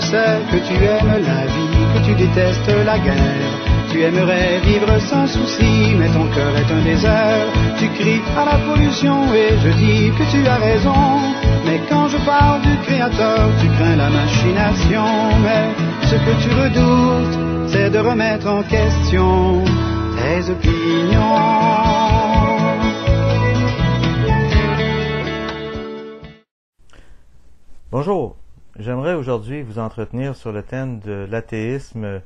sais que tu aimes la vie, que tu détestes la guerre. Tu aimerais vivre sans souci, mais ton cœur est un désert. Tu cries à la pollution et je dis que tu as raison. Mais quand je parle du Créateur, tu crains la machination. Mais ce que tu redoutes, c'est de remettre en question tes opinions. Bonjour, j'aimerais aujourd'hui vous entretenir sur le thème de l'athéisme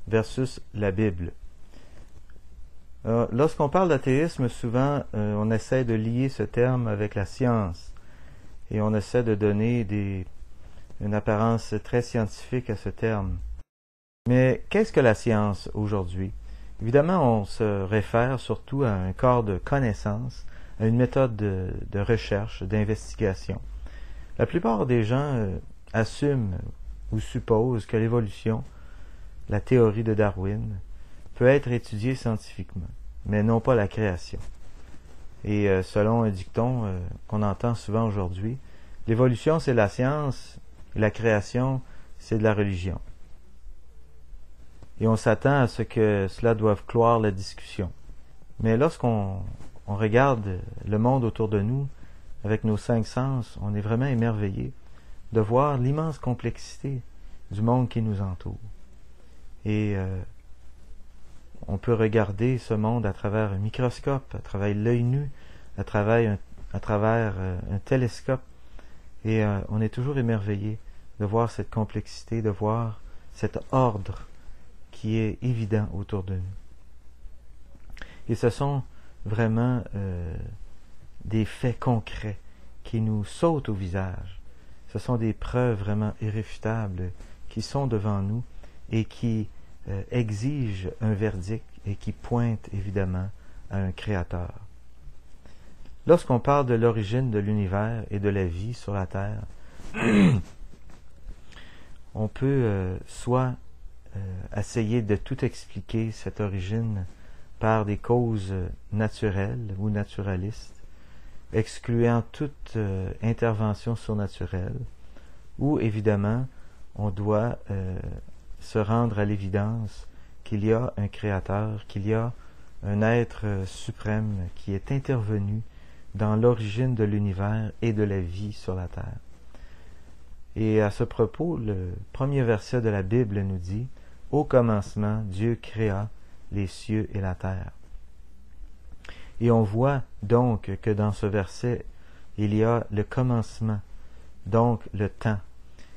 versus la Bible. Lorsqu'on parle d'athéisme, souvent on essaie de lier ce terme avec la science et on essaie de donner une apparence très scientifique à ce terme. Mais qu'est-ce que la science aujourd'hui? Évidemment, on se réfère surtout à un corps de connaissances, à une méthode de recherche, d'investigation. La plupart des gens assument ou supposent que l'évolution, la théorie de Darwin, peut être étudiée scientifiquement, mais non pas la création. Et selon un dicton qu'on entend souvent aujourd'hui, l'évolution c'est la science, et la création c'est de la religion. Et on s'attend à ce que cela doive clore la discussion. Mais lorsqu'on regarde le monde autour de nous, avec nos 5 sens, on est vraiment émerveillé de voir l'immense complexité du monde qui nous entoure. Et on peut regarder ce monde à travers un microscope, à travers l'œil nu, à travers un télescope. Et on est toujours émerveillé de voir cette complexité, de voir cet ordre qui est évident autour de nous. Et ce sont vraiment des faits concrets qui nous sautent au visage. Ce sont des preuves vraiment irréfutables qui sont devant nous et qui exigent un verdict et qui pointent évidemment à un créateur. Lorsqu'on parle de l'origine de l'univers et de la vie sur la Terre, on peut soit essayer de tout expliquer cette origine par des causes naturelles ou naturalistes, excluant toute intervention surnaturelle, ou évidemment, on doit se rendre à l'évidence qu'il y a un créateur, qu'il y a un être suprême qui est intervenu dans l'origine de l'univers et de la vie sur la terre. Et à ce propos, le premier verset de la Bible nous dit « Au commencement, Dieu créa les cieux et la terre ». Et on voit donc que dans ce verset, il y a le commencement, donc le temps,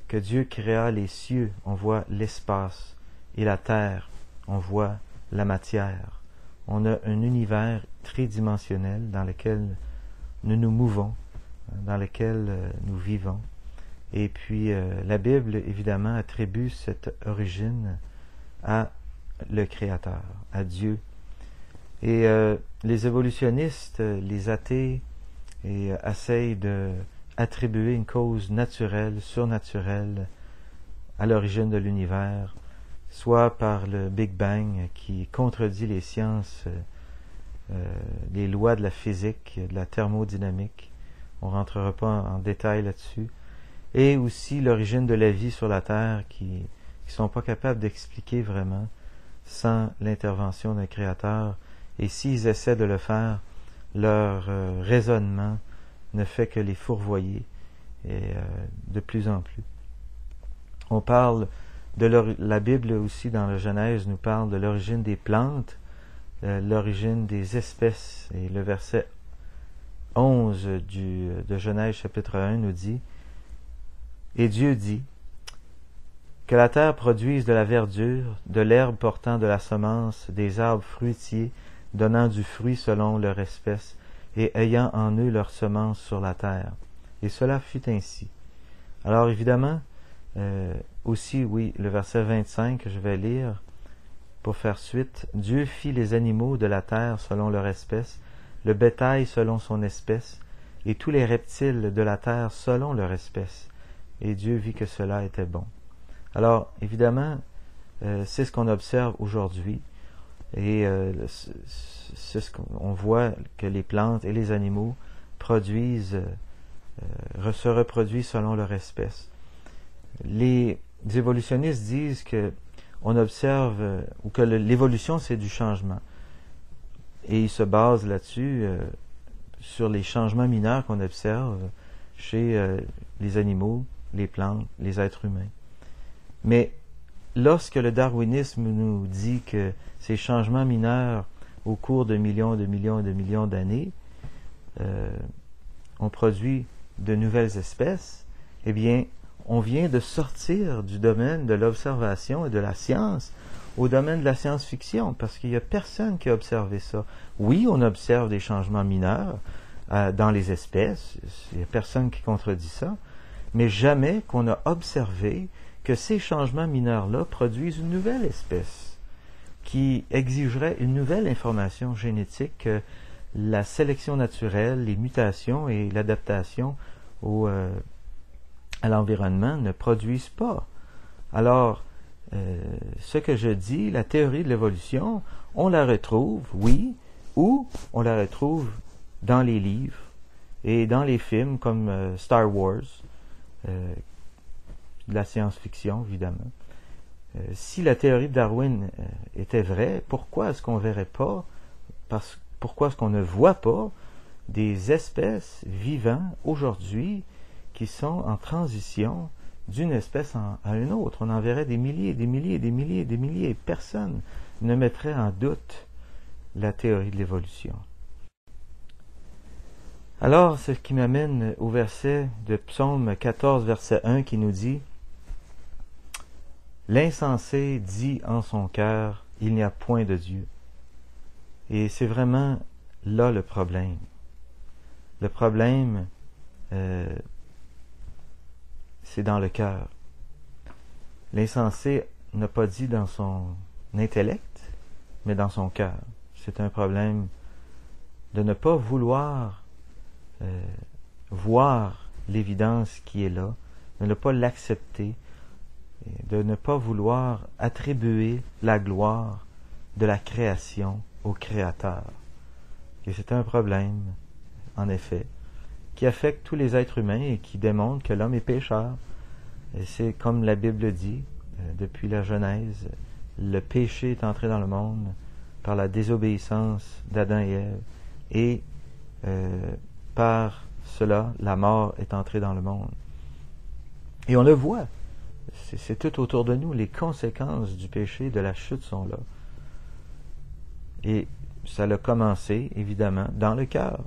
que Dieu créa les cieux, on voit l'espace, et la terre, on voit la matière. On a un univers tridimensionnel dans lequel nous nous mouvons, dans lequel nous vivons. Et puis la Bible, évidemment, attribue cette origine à le Créateur, à Dieu. Et les évolutionnistes, les athées, essayent d'attribuer une cause naturelle, surnaturelle à l'origine de l'univers, soit par le Big Bang qui contredit les sciences, les lois de la physique, de la thermodynamique. On ne rentrera pas en détail là-dessus. Et aussi l'origine de la vie sur la Terre qui ne sont pas capables d'expliquer vraiment sans l'intervention d'un créateur. Et s'ils essaient de le faire, leur raisonnement ne fait que les fourvoyer de plus en plus. On parle de la Bible aussi dans la Genèse nous parle de l'origine des plantes, l'origine des espèces. Et le verset 11 de Genèse chapitre 1 nous dit « Et Dieu dit, que la terre produise de la verdure, de l'herbe portant de la semence, des arbres fruitiers, donnant du fruit selon leur espèce, et ayant en eux leur semence sur la terre. Et cela fut ainsi. » Alors évidemment, aussi, oui, le verset 25 que je vais lire pour faire suite. « Dieu fit les animaux de la terre selon leur espèce, le bétail selon son espèce, et tous les reptiles de la terre selon leur espèce. Et Dieu vit que cela était bon. » Alors, évidemment, c'est ce qu'on observe aujourd'hui. Et on voit que les plantes et les animaux se reproduisent selon leur espèce. Les les évolutionnistes disent que on observe, ou que l'évolution c'est du changement. Et ils se basent là-dessus, sur les changements mineurs qu'on observe chez les animaux, les plantes, les êtres humains. Mais lorsque le darwinisme nous dit que ces changements mineurs au cours de millions d'années ont produit de nouvelles espèces, eh bien, on vient de sortir du domaine de l'observation et de la science au domaine de la science-fiction, parce qu'il n'y a personne qui a observé ça. Oui, on observe des changements mineurs dans les espèces, il n'y a personne qui contredit ça, mais jamais qu'on a observé que ces changements mineurs-là produisent une nouvelle espèce qui exigerait une nouvelle information génétique que la sélection naturelle, les mutations et l'adaptation à l'environnement ne produisent pas. Alors, ce que je dis, la théorie de l'évolution, on la retrouve, oui, ou on la retrouve dans les livres et dans les films comme Star Wars, de la science-fiction, évidemment. Si la théorie de Darwin était vraie, pourquoi est-ce qu'on verrait pas, pourquoi est-ce qu'on ne voit pas des espèces vivantes aujourd'hui qui sont en transition d'une espèce à une autre? On en verrait des milliers, des milliers, des milliers, des milliers. Personne ne mettrait en doute la théorie de l'évolution. Alors, ce qui m'amène au verset de Psaume 14, verset 1, qui nous dit « L'insensé dit en son cœur, il n'y a point de Dieu. » Et c'est vraiment là le problème. Le problème, c'est dans le cœur. L'insensé n'a pas dit dans son intellect, mais dans son cœur. C'est un problème de ne pas vouloir voir l'évidence qui est là, de ne pas l'accepter, de ne pas vouloir attribuer la gloire de la création au Créateur. Et c'est un problème, en effet, qui affecte tous les êtres humains et qui démontre que l'homme est pécheur. Et c'est comme la Bible dit, depuis la Genèse, le péché est entré dans le monde par la désobéissance d'Adam et Ève, et par cela, la mort est entrée dans le monde. Et on le voit, c'est tout autour de nous, les conséquences du péché, de la chute sont là. Et ça a commencé, évidemment, dans le cœur.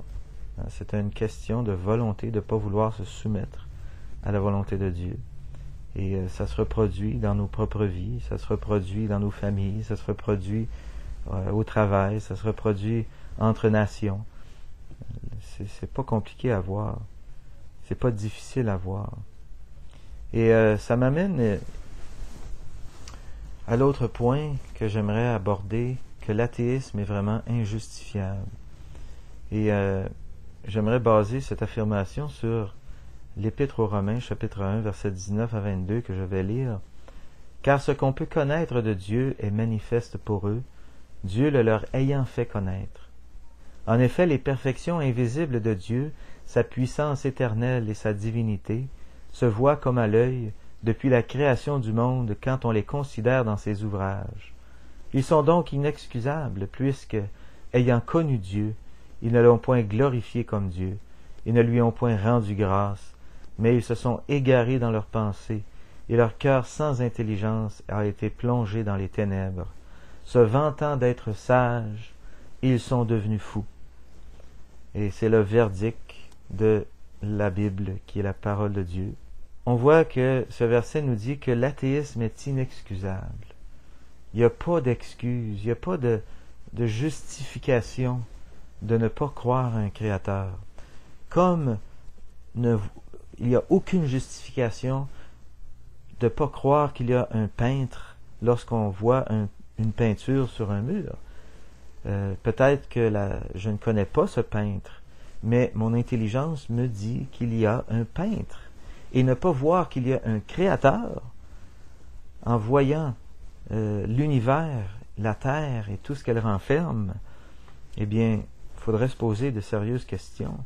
C'est une question de volonté, de ne pas vouloir se soumettre à la volonté de Dieu. Et ça se reproduit dans nos propres vies, ça se reproduit dans nos familles, ça se reproduit au travail, ça se reproduit entre nations. C'est pas compliqué à voir. C'est pas difficile à voir. Et ça m'amène à l'autre point que j'aimerais aborder, que l'athéisme est vraiment injustifiable. Et j'aimerais baser cette affirmation sur l'Épître aux Romains, chapitre 1, versets 19 à 22, que je vais lire. « Car ce qu'on peut connaître de Dieu est manifeste pour eux, Dieu le leur ayant fait connaître. En effet, les perfections invisibles de Dieu, sa puissance éternelle et sa divinité, se voient comme à l'œil depuis la création du monde quand on les considère dans ses ouvrages. Ils sont donc inexcusables, puisque, ayant connu Dieu, ils ne l'ont point glorifié comme Dieu, ils ne lui ont point rendu grâce, mais ils se sont égarés dans leurs pensées, et leur cœur sans intelligence a été plongé dans les ténèbres. Se vantant d'être sages, ils sont devenus fous. » Et c'est le verdict de la Bible, qui est la parole de Dieu. On voit que ce verset nous dit que l'athéisme est inexcusable. Il n'y a pas d'excuse, il n'y a pas de justification de ne pas croire à un Créateur. Comme il n'y a aucune justification de ne pas croire qu'il y a un peintre lorsqu'on voit une peinture sur un mur. Peut-être que je ne connais pas ce peintre, mais mon intelligence me dit qu'il y a un peintre. Et ne pas voir qu'il y a un Créateur, en voyant l'univers, la terre et tout ce qu'elle renferme, eh bien, il faudrait se poser de sérieuses questions.